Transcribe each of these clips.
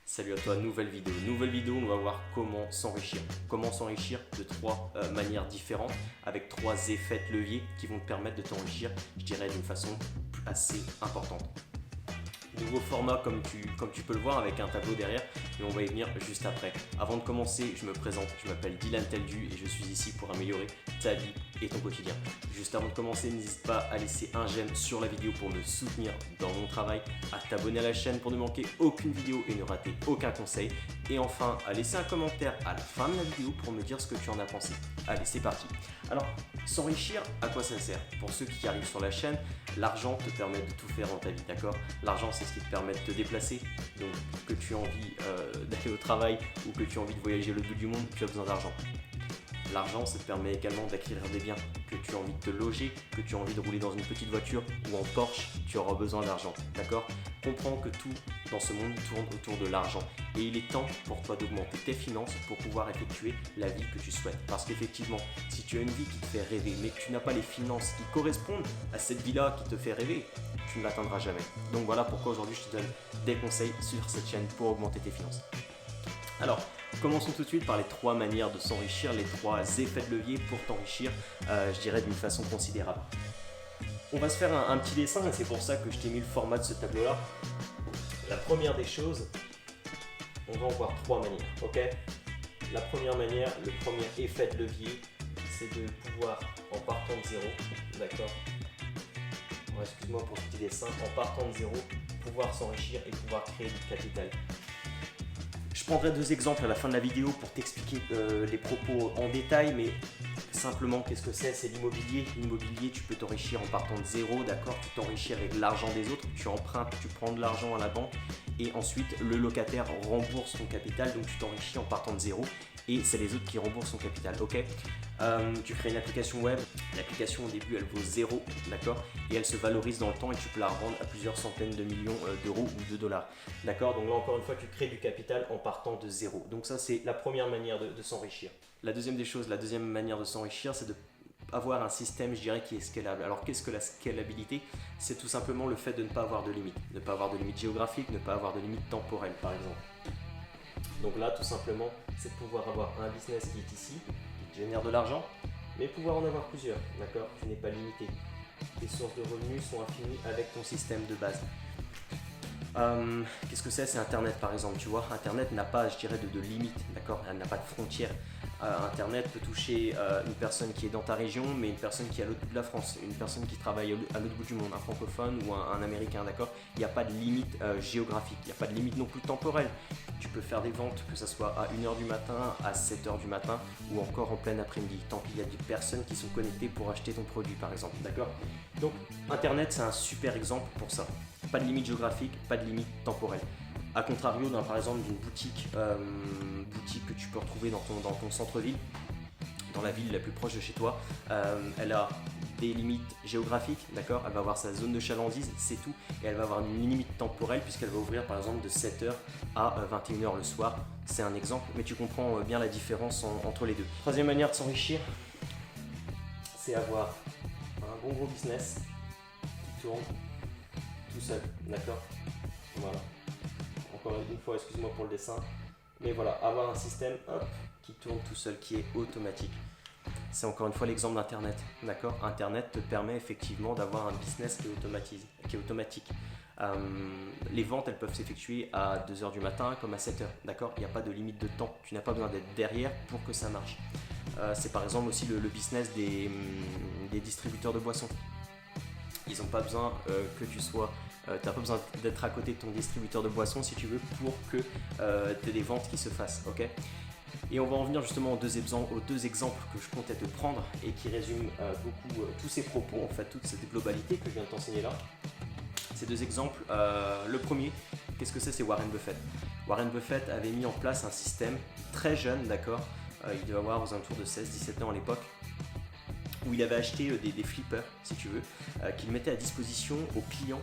Salut à toi, nouvelle vidéo. Nouvelle vidéo, on va voir comment s'enrichir. Comment s'enrichir de trois manières différentes avec trois effets de levier qui vont te permettre de t'enrichir, je dirais, d'une façon assez importante. Nouveau format comme tu peux le voir avec un tableau derrière, mais on va y venir juste après. Avant de commencer, je me présente, je m'appelle Dylan Teldu et je suis ici pour améliorer ta vie et ton quotidien. Juste avant de commencer, n'hésite pas à laisser un j'aime sur la vidéo pour me soutenir dans mon travail, à t'abonner à la chaîne pour ne manquer aucune vidéo et ne rater aucun conseil, et enfin à laisser un commentaire à la fin de la vidéo pour me dire ce que tu en as pensé. Allez, c'est parti. Alors, s'enrichir, à quoi ça sert? Pour ceux qui arrivent sur la chaîne, l'argent te permet de tout faire dans ta vie, d'accord? L'argent, c'est ce qui te permet de te déplacer, donc que tu as envie d'aller au travail ou que tu as envie de voyager le bout du monde, tu as besoin d'argent. L'argent, ça te permet également d'acquérir des biens, que tu as envie de te loger, que tu as envie de rouler dans une petite voiture ou en Porsche, tu auras besoin d'argent, d'accord? Comprends que tout dans ce monde tourne autour de l'argent et il est temps pour toi d'augmenter tes finances pour pouvoir effectuer la vie que tu souhaites. Parce qu'effectivement, si tu as une vie qui te fait rêver, mais que tu n'as pas les finances qui correspondent à cette vie-là qui te fait rêver, tu ne l'atteindras jamais. Donc voilà pourquoi aujourd'hui je te donne des conseils sur cette chaîne pour augmenter tes finances. Alors, commençons tout de suite par les trois manières de s'enrichir, les trois effets de levier pour t'enrichir, je dirais d'une façon considérable. On va se faire un petit dessin et c'est pour ça que je t'ai mis le format de ce tableau-là. La première des choses, on va en voir trois manières, ok? La première manière, le premier effet de levier, c'est de pouvoir, en partant de zéro, d'accord? Excuse-moi pour ce petit dessin, en partant de zéro, pouvoir s'enrichir et pouvoir créer du capital. Je prendrai deux exemples à la fin de la vidéo pour t'expliquer les propos en détail, mais simplement qu'est-ce que c'est? C'est l'immobilier. L'immobilier, tu peux t'enrichir en partant de zéro, d'accord? Tu t'enrichis avec l'argent des autres, tu empruntes, tu prends de l'argent à la banque et ensuite le locataire rembourse ton capital, donc tu t'enrichis en partant de zéro et c'est les autres qui remboursent ton capital, ok? Tu crées une application web, l'application au début elle vaut 0, d'accord? Et elle se valorise dans le temps et tu peux la revendre à plusieurs centaines de millions d'euros ou de dollars, d'accord? Donc là encore une fois tu crées du capital en partant de zéro. Donc ça c'est la première manière de s'enrichir. La deuxième des choses, la deuxième manière de s'enrichir, c'est de avoir un système, je dirais, qui est scalable. Alors qu'est-ce que la scalabilité? C'est tout simplement le fait de ne pas avoir de limite, ne pas avoir de limite géographique, ne pas avoir de limite temporelle par exemple. Donc là tout simplement c'est de pouvoir avoir un business qui est ici, qui génère de l'argent, mais pouvoir en avoir plusieurs, d'accord? Tu n'es pas limité. Tes sources de revenus sont infinies avec ton système de base. Qu'est-ce que c'est? C'est Internet par exemple, tu vois. Internet n'a pas, je dirais, de limite, d'accord? Elle n'a pas de frontières. Internet peut toucher une personne qui est dans ta région, mais une personne qui est à l'autre bout de la France, une personne qui travaille à l'autre bout du monde, un francophone ou un américain, d'accord? Il n'y a pas de limite géographique, il n'y a pas de limite non plus temporelle. Tu peux faire des ventes, que ce soit à 1h du matin, à 7h du matin ou encore en plein après-midi, tant qu'il y a des personnes qui sont connectées pour acheter ton produit par exemple, d'accord? Donc Internet c'est un super exemple pour ça. Pas de limite géographique, pas de limite temporelle. A contrario, par exemple, d'une boutique que tu peux retrouver dans ton centre-ville, dans la ville la plus proche de chez toi, elle a des limites géographiques, d'accord? Elle va avoir sa zone de chalandise, c'est tout, et elle va avoir une limite temporelle puisqu'elle va ouvrir par exemple de 7h à 21h le soir. C'est un exemple, mais tu comprends bien la différence entre les deux. Troisième manière de s'enrichir, c'est avoir un bon gros business qui tourne tout seul, d'accord? Voilà. Encore une fois, excuse-moi pour le dessin, mais voilà, avoir un système qui tourne tout seul, qui est automatique. C'est encore une fois l'exemple d'Internet, d'accord? Internet te permet effectivement d'avoir un business qui est automatique. Les ventes, elles peuvent s'effectuer à 2h du matin comme à 7h, d'accord? Il n'y a pas de limite de temps, tu n'as pas besoin d'être derrière pour que ça marche. C'est par exemple aussi le business des distributeurs de boissons. Ils n'ont pas besoin que tu sois... tu n'as pas besoin d'être à côté de ton distributeur de boissons si tu veux pour que tu aies des ventes qui se fassent, ok? Et on va en venir justement aux deux exemples que je comptais te prendre et qui résument beaucoup tous ces propos, en fait, toute cette globalité que je viens de t'enseigner là. Ces deux exemples, le premier, qu'est-ce que c'est? C'est Warren Buffett. Warren Buffett avait mis en place un système très jeune, d'accord? Il devait avoir aux alentours de 16-17 ans à l'époque, où il avait acheté des flippers, si tu veux, qu'il mettait à disposition aux clients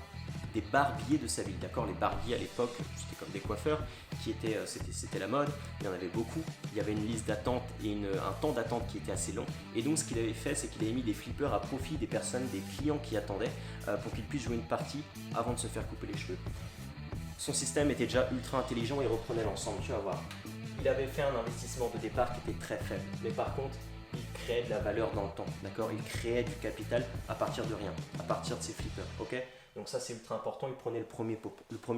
des barbiers de sa ville, d'accord? Les barbiers à l'époque, c'était comme des coiffeurs, c'était la mode, il y en avait beaucoup, il y avait une liste d'attente et un temps d'attente qui était assez long, et donc ce qu'il avait fait, c'est qu'il avait mis des flippers à profit des personnes, des clients qui attendaient, pour qu'ils puissent jouer une partie avant de se faire couper les cheveux. Son système était déjà ultra intelligent et reprenait l'ensemble, tu vas voir. Il avait fait un investissement de départ qui était très faible, mais par contre, il créait de la valeur dans le temps, d'accord? Il créait du capital à partir de rien, à partir de ses flippers, ok? Donc ça c'est ultra important, il prenait le premier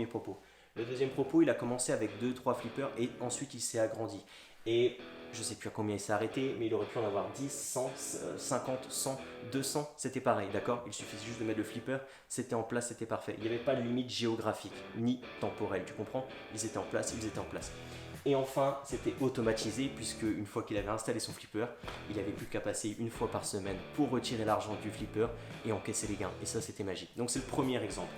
propos. Le deuxième propos, il a commencé avec 2-3 flippers et ensuite il s'est agrandi. Et je ne sais plus à combien il s'est arrêté, mais il aurait pu en avoir 10, 100, 50, 100, 200, c'était pareil, d'accord? Il suffisait juste de mettre le flipper, c'était en place, c'était parfait. Il n'y avait pas de limite géographique, ni temporelle, tu comprends? Ils étaient en place, ils étaient en place. Et enfin, c'était automatisé, puisque une fois qu'il avait installé son flipper, il n'avait plus qu'à passer une fois par semaine pour retirer l'argent du flipper et encaisser les gains. Et ça, c'était magique. Donc c'est le premier exemple.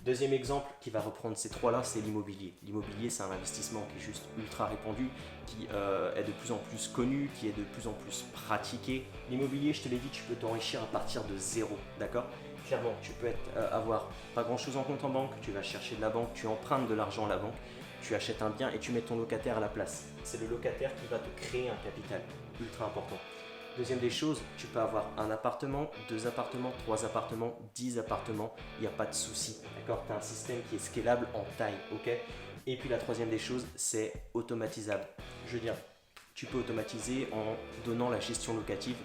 Deuxième exemple qui va reprendre ces trois-là, c'est l'immobilier. L'immobilier, c'est un investissement qui est juste ultra répandu, qui est de plus en plus connu, qui est de plus en plus pratiqué. L'immobilier, je te l'ai dit, tu peux t'enrichir à partir de zéro, d'accord? Clairement, tu peux avoir pas grand-chose en compte en banque, tu vas chercher de la banque, tu empruntes de l'argent à la banque, tu achètes un bien et tu mets ton locataire à la place. C'est le locataire qui va te créer un capital, ultra important. Deuxième des choses, tu peux avoir un appartement, 2 appartements, 3 appartements, 10 appartements, il n'y a pas de souci, d'accord? Tu as un système qui est scalable en taille, ok? Et puis la troisième des choses, c'est automatisable. Je veux dire, tu peux automatiser en donnant la gestion locative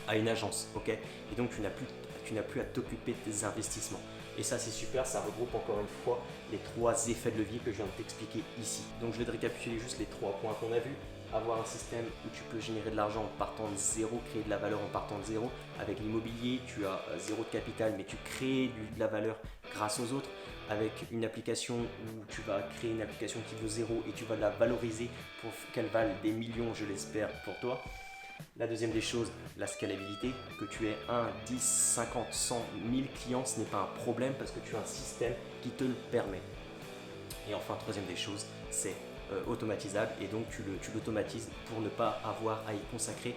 à une agence, ok? Et donc tu n'as plus à t'occuper de tes investissements. Et ça c'est super, ça regroupe encore une fois les 3 effets de levier que je viens de t'expliquer ici. Donc je vais te récapituler juste les 3 points qu'on a vus. Avoir un système où tu peux générer de l'argent en partant de zéro, créer de la valeur en partant de zéro. Avec l'immobilier, tu as zéro de capital, mais tu crées de la valeur grâce aux autres. Avec une application où tu vas créer une application qui vaut zéro et tu vas la valoriser pour qu'elle vale des millions, je l'espère, pour toi. La deuxième des choses, la scalabilité, que tu aies 1, 10, 50, 100, 1000 clients, ce n'est pas un problème parce que tu as un système qui te le permet. Et enfin, troisième des choses, c'est automatisable et donc tu l'automatises pour ne pas avoir à y consacrer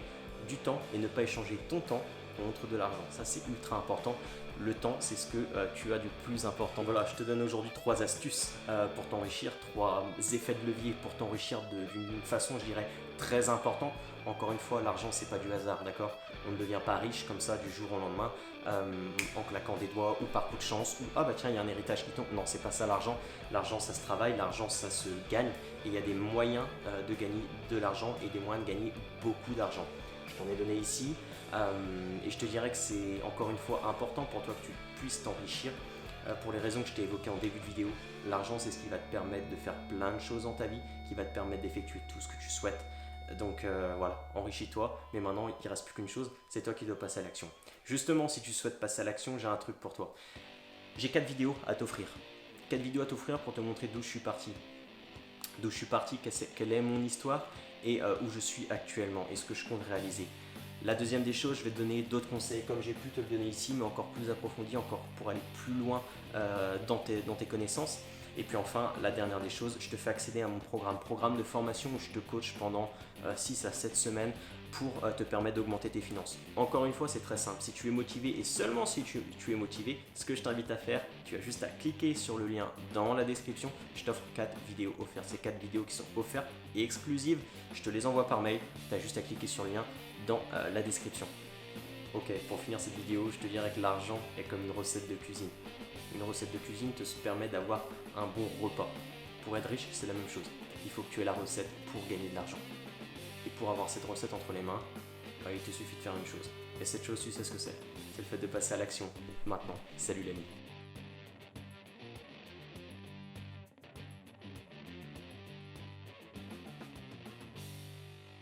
du temps et ne pas échanger ton temps contre de l'argent. Ça c'est ultra important. Le temps, c'est ce que tu as du plus important. Voilà, je te donne aujourd'hui 3 astuces pour t'enrichir, 3 effets de levier pour t'enrichir d'une façon, je dirais, très importante. Encore une fois, l'argent, c'est pas du hasard, d'accord? On ne devient pas riche comme ça du jour au lendemain en claquant des doigts ou par coup de chance ou ah bah tiens, il y a un héritage qui tombe. Non, c'est pas ça l'argent. L'argent, ça se travaille, l'argent, ça se gagne et il y a des moyens de gagner de l'argent et des moyens de gagner beaucoup d'argent. Je t'en ai donné ici. Et je te dirais que c'est encore une fois important pour toi que tu puisses t'enrichir pour les raisons que je t'ai évoquées en début de vidéo. L'argent, c'est ce qui va te permettre de faire plein de choses dans ta vie, qui va te permettre d'effectuer tout ce que tu souhaites. Donc voilà, enrichis-toi, mais maintenant il ne reste plus qu'une chose, c'est toi qui dois passer à l'action. Justement, si tu souhaites passer à l'action, j'ai un truc pour toi. J'ai 4 vidéos à t'offrir. 4 vidéos à t'offrir pour te montrer d'où je suis parti. D'où je suis parti, quelle est mon histoire et où je suis actuellement et ce que je compte réaliser. La deuxième des choses, je vais te donner d'autres conseils comme j'ai pu te le donner ici, mais encore plus approfondi, encore pour aller plus loin dans tes connaissances. Et puis enfin, la dernière des choses, je te fais accéder à mon programme de formation où je te coach pendant 6 à 7 semaines pour te permettre d'augmenter tes finances. Encore une fois, c'est très simple. Si tu es motivé et seulement si tu es motivé, ce que je t'invite à faire, tu as juste à cliquer sur le lien dans la description. Je t'offre 4 vidéos offertes. Ces 4 vidéos qui sont offertes et exclusives, je te les envoie par mail. Tu as juste à cliquer sur le lien dans la description. Ok, pour finir cette vidéo, je te dirais que l'argent est comme une recette de cuisine. Une recette de cuisine te permet d'avoir un bon repas. Pour être riche, c'est la même chose. Il faut que tu aies la recette pour gagner de l'argent. Et pour avoir cette recette entre les mains, il te suffit de faire une chose. Et cette chose, tu sais ce que c'est. C'est le fait de passer à l'action. Maintenant, salut l'ami.